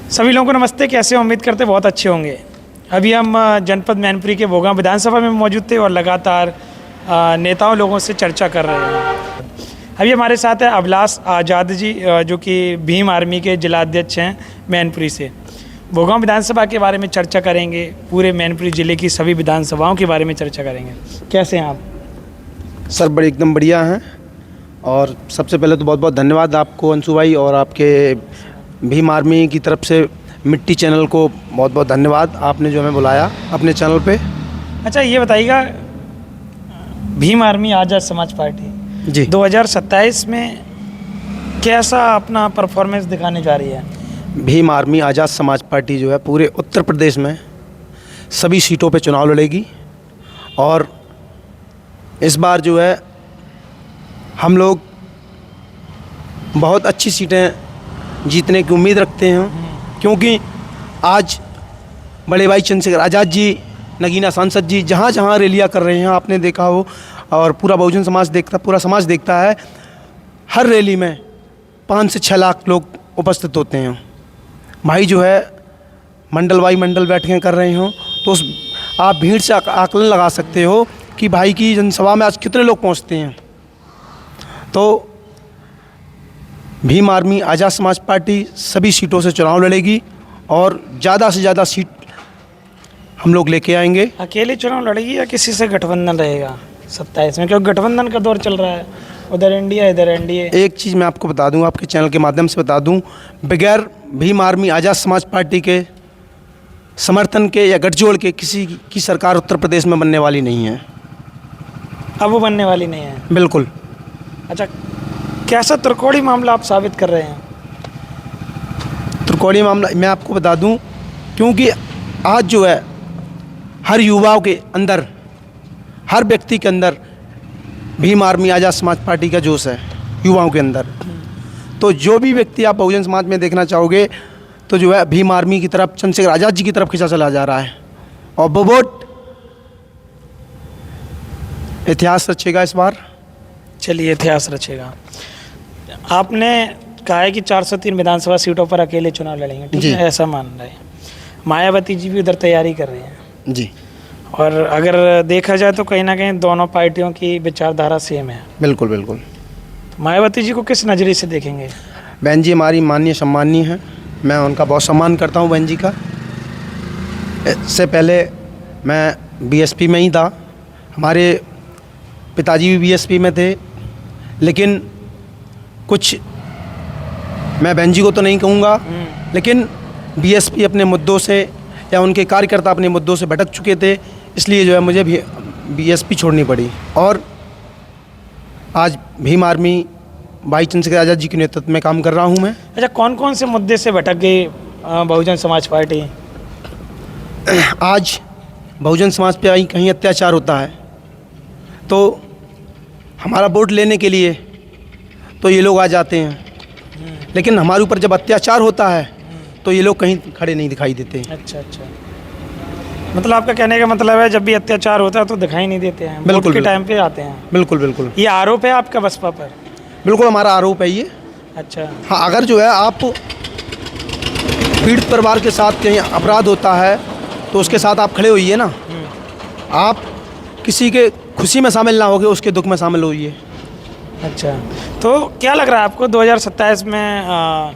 सभी लोगों को नमस्ते। कैसे हो? उम्मीद करते बहुत अच्छे होंगे। अभी हम जनपद मैनपुरी के भोगांव विधानसभा में मौजूद थे और लगातार नेताओं लोगों से चर्चा कर रहे हैं। अभी हमारे साथ है अभिलाष आज़ाद जी, जो कि भीम आर्मी के जिलाध्यक्ष हैं मैनपुरी से। भोगांव विधानसभा के बारे में चर्चा करेंगे, पूरे मैनपुरी ज़िले की सभी विधानसभाओं के बारे में चर्चा करेंगे। कैसे हैं आप? सर बड़े एकदम बढ़िया हैं। और सबसे पहले तो बहुत बहुत धन्यवाद आपको अंशु भाई, और आपके भीम आर्मी की तरफ से मिट्टी चैनल को बहुत बहुत धन्यवाद, आपने जो हमें बुलाया अपने चैनल पे। अच्छा, ये बताइएगा, भीम आर्मी आज़ाद समाज पार्टी जी 2027 में कैसा अपना परफॉर्मेंस दिखाने जा रही है? भीम आर्मी आज़ाद समाज पार्टी जो है पूरे उत्तर प्रदेश में सभी सीटों पे चुनाव लड़ेगी, और इस बार जो है हम लोग बहुत अच्छी सीटें जीतने की उम्मीद रखते हैं, क्योंकि आज बड़े भाई चंद्रशेखर आज़ाद जी, नगीना सांसद जी जहाँ जहाँ रैलियाँ कर रहे हैं, आपने देखा हो, और पूरा बहुजन समाज देखता, पूरा समाज देखता है। हर रैली में 5 से 6 लाख लोग उपस्थित होते हैं। भाई जो है मंडल बाई मंडल बैठकें कर रहे हों, तो उस आप भीड़ से आकलन लगा सकते हो कि भाई की जनसभा में आज कितने लोग पहुंचते हैं। तो भीम आर्मी आज़ाद समाज पार्टी सभी सीटों से चुनाव लड़ेगी और ज़्यादा से ज़्यादा सीट हम लोग लेके आएंगे। अकेले चुनाव लड़ेगी या किसी से गठबंधन रहेगा 27 में? क्योंकि गठबंधन का दौर चल रहा है, उधर इंडिया इधर एनडीए। एक चीज़ मैं आपको बता दूं, आपके चैनल के माध्यम से बता दूं, बगैर भीम आर्मी आज़ाद समाज पार्टी के समर्थन के या गठजोड़ के किसी की सरकार उत्तर प्रदेश में बनने वाली नहीं है। अब वो बनने वाली नहीं है? बिल्कुल। अच्छा, कैसा त्रिकोणीय मामला आप साबित कर रहे हैं? त्रिकोणीय मामला मैं आपको बता दूं, क्योंकि आज जो है हर युवाओं के अंदर, हर व्यक्ति के अंदर भीम आर्मी आज़ाद समाज पार्टी का जोश है, युवाओं के अंदर। तो जो भी व्यक्ति आप बहुजन समाज में देखना चाहोगे, तो जो है भीम आर्मी की तरफ, चंद्रशेखर आज़ाद जी की तरफ खिंचा चला जा रहा है, और वो वोट इतिहास रचेगा इस बार। चलिए, इतिहास रचेगा। आपने कहा है कि 403 विधानसभा सीटों पर अकेले चुनाव लड़ेंगे, ठीक है? ऐसा मान रहे हैं। मायावती जी भी उधर तैयारी कर रही हैं जी, और अगर देखा जाए तो कहीं ना कहीं दोनों पार्टियों की विचारधारा सेम है। बिल्कुल बिल्कुल। मायावती जी को किस नज़रिए से देखेंगे? बहन जी हमारी माननीय सम्माननीय है, मैं उनका बहुत सम्मान करता हूं बहन जी का। इससे पहले मैं बीएसपी में ही था, हमारे पिताजी भी बीएसपी में थे, लेकिन कुछ, मैं बहन जी को तो नहीं कहूँगा, लेकिन बीएसपी अपने मुद्दों से या उनके कार्यकर्ता अपने मुद्दों से भटक चुके थे, इसलिए जो है मुझे भी बीएसपी छोड़नी पड़ी, और आज भीम आर्मी भाई चंद्रशेखर आज़ाद जी के नेतृत्व में काम कर रहा हूँ मैं। अच्छा, कौन कौन से मुद्दे से भटक गई बहुजन समाज पार्टी? आज बहुजन समाज पे कहीं अत्याचार होता है तो हमारा वोट लेने के लिए तो ये लोग आ जाते हैं, लेकिन हमारे ऊपर जब अत्याचार होता है तो ये लोग कहीं खड़े नहीं दिखाई देते। अच्छा अच्छा, मतलब आपका कहने का मतलब है जब भी अत्याचार होता है तो दिखाई नहीं देते हैं, बिल्कुल वोट के टाइम पे आते हैं। बिल्कुल बिल्कुल। ये आरोप है आपका बसपा पर? बिल्कुल हमारा आरोप है ये। अच्छा हाँ, अगर जो है आप पीड़ित परिवार के साथ कहीं अपराध होता है तो उसके साथ आप खड़े होइए ना, आप किसी के खुशी में शामिल ना होगे, उसके दुख में शामिल होइए। अच्छा, तो क्या लग रहा है आपको 2027 में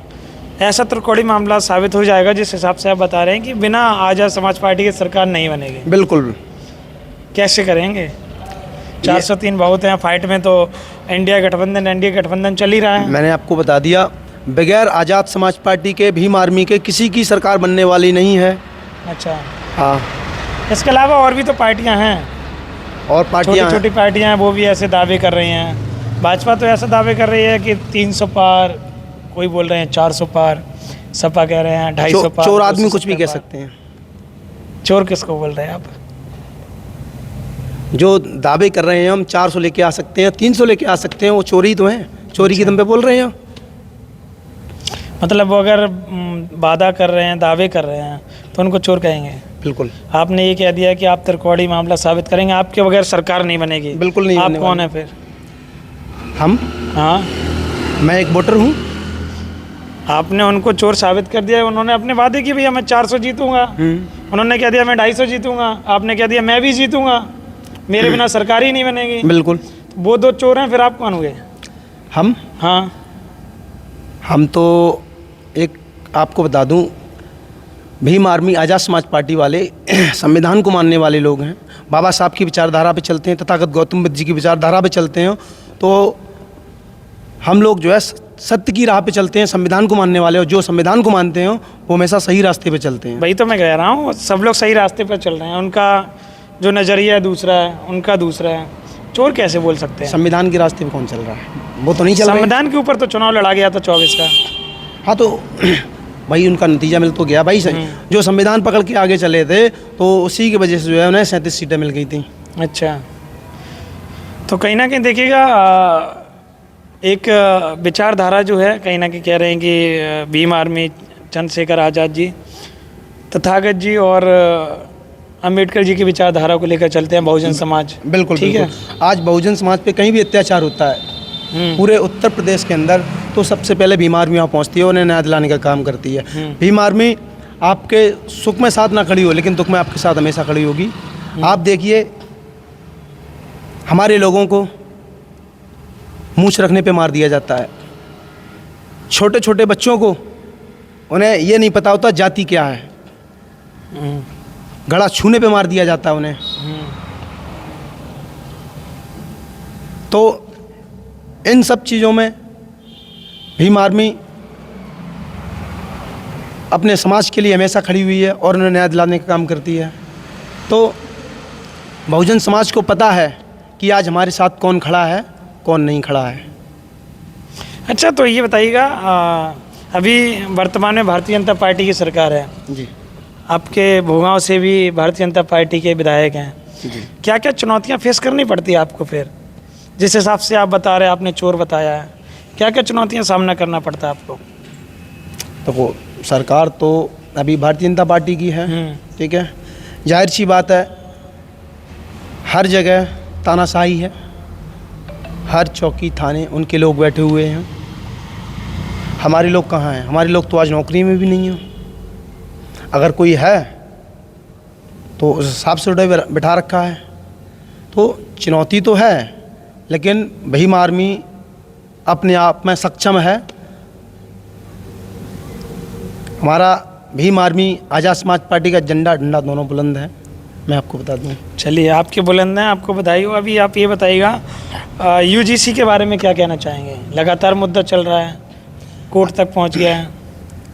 ऐसा त्रिकोणीय मामला साबित हो जाएगा जिस हिसाब से आप बता रहे हैं कि बिना आज़ाद समाज पार्टी की सरकार नहीं बनेगी? बिल्कुल। कैसे करेंगे? 403 बहुत हैं, फाइट में तो एनडीए गठबंधन चल ही रहा है। मैंने आपको बता दिया, बगैर आज़ाद समाज पार्टी के, भीम आर्मी के किसी की सरकार बनने वाली नहीं है। अच्छा हाँ, इसके अलावा और भी तो पार्टियां हैं, और पार्टियां छोटी पार्टियां हैं, वो भी ऐसे दावे कर रही हैं। भाजपा तो ऐसा दावे कर रही है कि 300 पार, कोई बोल रहे हैं 400 पार, सपा कह रहे हैं 250 पार। चोर आदमी कुछ भी कह सकते हैं। चोर किसको बोल रहे हैं आप? जो दावे कर रहे हैं हम 400 लेके आ सकते हैं, 300 लेके आ सकते हैं, वो चोरी तो हैं, चोरी की दम पे बोल रहे हैं। मतलब वो अगर वादा कर रहे हैं, दावे कर रहे हैं, तो उनको चोर कहेंगे? बिल्कुल। आपने ये कह दिया कि आप त्रिकोणीय मामला साबित करेंगे, आपके बगैर सरकार नहीं बनेगी। बिल्कुल नहीं। आप कौन है फिर? हम? हाँ, मैं एक वोटर हूँ। आपने उनको चोर साबित कर दिया, उन्होंने अपने वादे किए भैया मैं 400 जीतूंगा, उन्होंने कह दिया मैं 250 जीतूंगा, आपने कह दिया मैं भी जीतूंगा, मेरे बिना सरकार ही नहीं बनेगी। बिल्कुल। वो दो चोर हैं, फिर आप कौन हुए? हम हाँ, हम तो एक आपको बता दूं, भीम आर्मी आज़ाद समाज पार्टी वाले संविधान को मानने वाले लोग हैं, बाबा साहब की विचारधारा पे चलते हैं, तथागत गौतम बुद्ध जी की विचारधारा पे चलते हैं। तो हम लोग जो है सत्य की राह पे चलते हैं, संविधान को मानने वाले, और जो संविधान को मानते हैं वो हमेशा सही रास्ते पे चलते हैं। वही तो मैं कह रहा हूँ, सब लोग सही रास्ते पर चल रहे हैं, उनका जो नज़रिया है दूसरा है, उनका दूसरा है, चोर कैसे बोल सकते हैं? संविधान के रास्ते पे कौन चल रहा है? वो तो नहीं चल रहा है। संविधान के ऊपर तो चुनाव लड़ा गया था 24 का। हाँ, तो भाई उनका नतीजा मिल तो गया भाई। जो संविधान पकड़ के आगे चले थे तो उसी की वजह से जो है उन्हें 37 सीटें मिल गई थी। अच्छा, तो कहीं ना कहीं देखिएगा एक विचारधारा जो है कहीं ना कहीं कह रहे हैं कि भीम आर्मी, चंद्रशेखर आज़ाद जी, तथागत जी और अम्बेडकर जी की विचारधारा को लेकर चलते हैं बहुजन समाज। बिल्कुल ठीक है। आज बहुजन समाज पे कहीं भी अत्याचार होता है पूरे उत्तर प्रदेश के अंदर, तो सबसे पहले भीम आर्मी वहाँ पहुँचती है, उन्हें न्याय दिलाने का काम करती है। भीम आर्मी आपके सुख में साथ ना खड़ी हो, लेकिन दुख में आपके साथ हमेशा खड़ी होगी। आप देखिए, हमारे लोगों को मूंछ रखने पे मार दिया जाता है, छोटे छोटे बच्चों को, उन्हें ये नहीं पता होता जाति क्या है, गला छूने पे मार दिया जाता है उन्हें। तो इन सब चीज़ों में भीम आर्मी अपने समाज के लिए हमेशा खड़ी हुई है और उन्हें न्याय दिलाने का काम करती है। तो बहुजन समाज को पता है कि आज हमारे साथ कौन खड़ा है, कौन नहीं खड़ा है। अच्छा, तो ये बताइएगा, अभी वर्तमान में भारतीय जनता पार्टी की सरकार है जी आपके भोगांव से भी भारतीय जनता पार्टी के विधायक हैं जी। क्या क्या चुनौतियां फेस करनी पड़ती है आपको? फिर जिस हिसाब से आप बता रहे हैं, आपने चोर बताया है, क्या क्या चुनौतियां सामना करना पड़ता है आपको? तो वो सरकार तो अभी भारतीय जनता पार्टी की है, ठीक है, जाहिर सी बात है, हर जगह तानाशाही है, हर चौकी थाने उनके लोग बैठे हुए हैं। हमारे लोग कहाँ हैं? हमारे लोग तो आज नौकरी में भी नहीं हैं। अगर कोई है तो उस हिसाब से उन्हें बिठा रखा है। तो चुनौती तो है, लेकिन भीम आर्मी अपने आप में सक्षम है। हमारा भीम आर्मी आज़ाद समाज पार्टी का झंडा डंडा दोनों बुलंद है, मैं आपको बता दूं। चलिए, आपके बुलंद हैं, आपको बधाई हो। अभी आप ये बताइएगा, यूजीसी के बारे में क्या कहना चाहेंगे? लगातार मुद्दा चल रहा है, कोर्ट तक पहुंच गया है।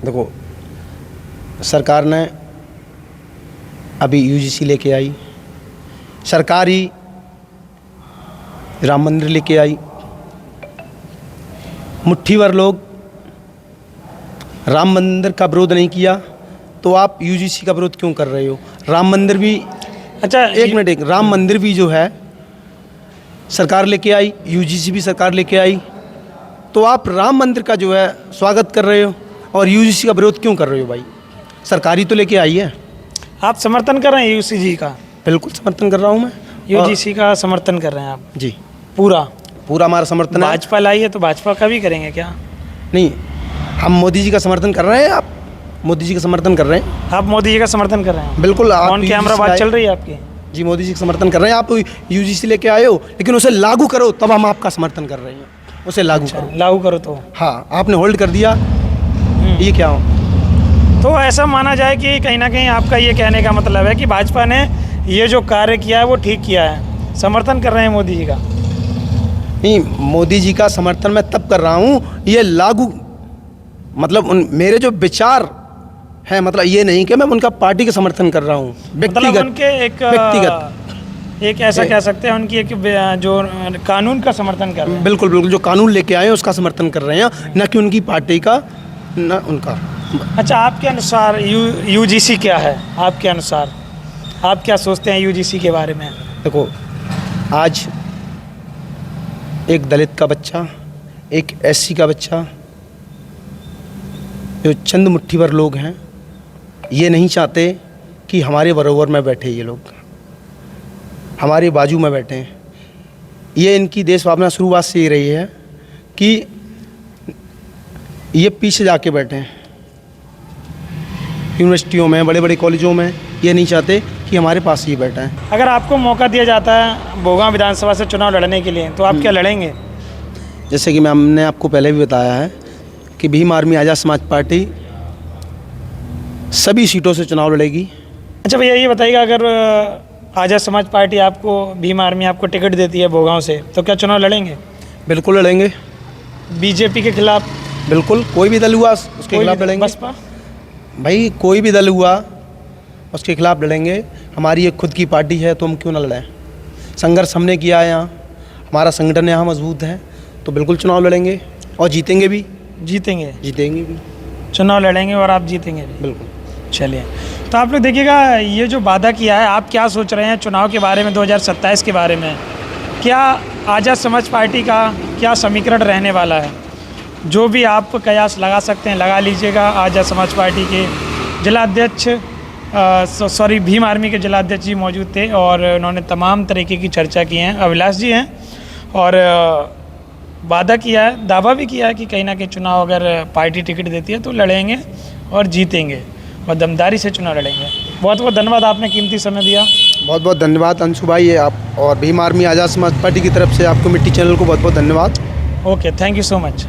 देखो, सरकार ने अभी यूजीसी लेके आई, सरकार ही राम मंदिर लेके आई। मुट्ठी भर लोग राम मंदिर का विरोध नहीं किया, तो आप यूजीसी का विरोध क्यों कर रहे हो? राम मंदिर भी, अच्छा एक मिनट, राम मंदिर भी जो है सरकार लेके आई, यूजीसी भी सरकार लेके आई, तो आप राम मंदिर का जो है स्वागत कर रहे हो और यूजीसी का विरोध क्यों कर रहे हो? भाई, सरकारी तो लेके आई है। आप समर्थन कर रहे हैं यूजीसी का? बिल्कुल समर्थन कर रहा हूँ मैं। यूजीसी का समर्थन कर रहे हैं आप? जी, पूरा पूरा हमारा समर्थन है। भाजपा लाई है तो भाजपा का भी करेंगे क्या? नहीं, हम मोदी जी का समर्थन कर रहे हैं। आप मोदी जी का समर्थन कर रहे हैं? आप मोदी जी का समर्थन कर रहे हैं? बिल्कुल। आप ऑन कैमरा UGC बात आए- चल रही है आपकी? जी, मोदी जी का समर्थन कर रहे हैं। आप यूजीसी लेके आए हो, लेकिन उसे लागू करो, तब हम आपका समर्थन कर रहे हैं। उसे लागू करो। लागू करो तो? हाँ, आपने होल्ड कर दिया, ये क्या हो? तो ऐसा माना जाए कि कहीं ना कहीं आपका ये कहने का मतलब है कि भाजपा ने ये जो कार्य किया है वो ठीक किया है, समर्थन कर रहे हैं मोदी जी का? नहीं, मोदी जी का समर्थन मैं तब कर रहा हूँ, ये लागू, मतलब मेरे जो विचार हैं, मतलब ये नहीं कि मैं उनका पार्टी का समर्थन कर रहा हूँ, मतलब उनके एक ऐसा कह सकते हैं, उनकी एक जो कानून का समर्थन कर रहे हैं। बिल्कुल बिल्कुल, जो कानून लेके आए हैं उसका समर्थन कर रहे हैं, न कि उनकी पार्टी का, न उनका। अच्छा, आपके अनुसार यूजीसी क्या है? आपके अनुसार आप क्या सोचते हैं यूजीसी के बारे में? देखो, आज एक दलित का बच्चा, एक एससी का बच्चा, जो चंद मुट्ठी भर लोग हैं, ये नहीं चाहते कि हमारे बराबर में बैठे ये लोग, हमारे बाजू में बैठे हैं। ये इनकी देश भावना शुरुआत से ही रही है कि ये पीछे जाके बैठे हैं। यूनिवर्सिटियों में, बड़े बड़े कॉलेजों में ये नहीं चाहते कि हमारे पास ही बैठा है। अगर आपको मौका दिया जाता है भोगां विधानसभा से चुनाव लड़ने के लिए तो आप क्या लड़ेंगे? जैसे कि हमने आपको पहले भी बताया है कि भीम आर्मी आज़ाद समाज पार्टी सभी सीटों से चुनाव लड़ेगी। अच्छा भैया ये बताइएगा, अगर आज़ाद समाज पार्टी आपको, भीम आर्मी आपको टिकट देती है भोगांव से, तो क्या चुनाव लड़ेंगे? बिल्कुल लड़ेंगे। बीजेपी के खिलाफ? बिल्कुल, कोई भी दल हुआ उसके खिलाफ लड़ेंगे। बसपा? भाई कोई भी दल हुआ उसके खिलाफ लड़ेंगे। हमारी एक खुद की पार्टी है तो हम क्यों ना लड़ें। संघर्ष हमने किया है, यहाँ हमारा संगठन यहाँ मजबूत है, तो बिल्कुल चुनाव लड़ेंगे और जीतेंगे भी। जीतेंगे भी चुनाव लड़ेंगे और आप जीतेंगे भी। बिल्कुल। चलिए, तो आप लोग देखिएगा, ये जो वादा किया है, आप क्या सोच रहे हैं चुनाव के बारे में, 2027 के बारे में? क्या आज़ाद समाज पार्टी का क्या समीकरण रहने वाला है? जो भी आप कयास लगा सकते हैं लगा लीजिएगा। आज़ाद समाज पार्टी के जिलाध्यक्ष भीम आर्मी के जिलाध्यक्ष जी मौजूद थे और उन्होंने तमाम तरीके की चर्चा की है। अभिलाष जी हैं और वादा किया है, दावा भी किया है कि कहीं ना कहीं चुनाव अगर पार्टी टिकट देती है तो लड़ेंगे और जीतेंगे और दमदारी से चुनाव लड़ेंगे। बहुत बहुत धन्यवाद, आपने कीमती समय दिया। बहुत बहुत धन्यवाद अंशु भाई, ये आप और भीम आर्मी आज़ाद समाज पार्टी की तरफ से आपको मिट्टी चैनल को बहुत बहुत धन्यवाद। Okay, thank you so much.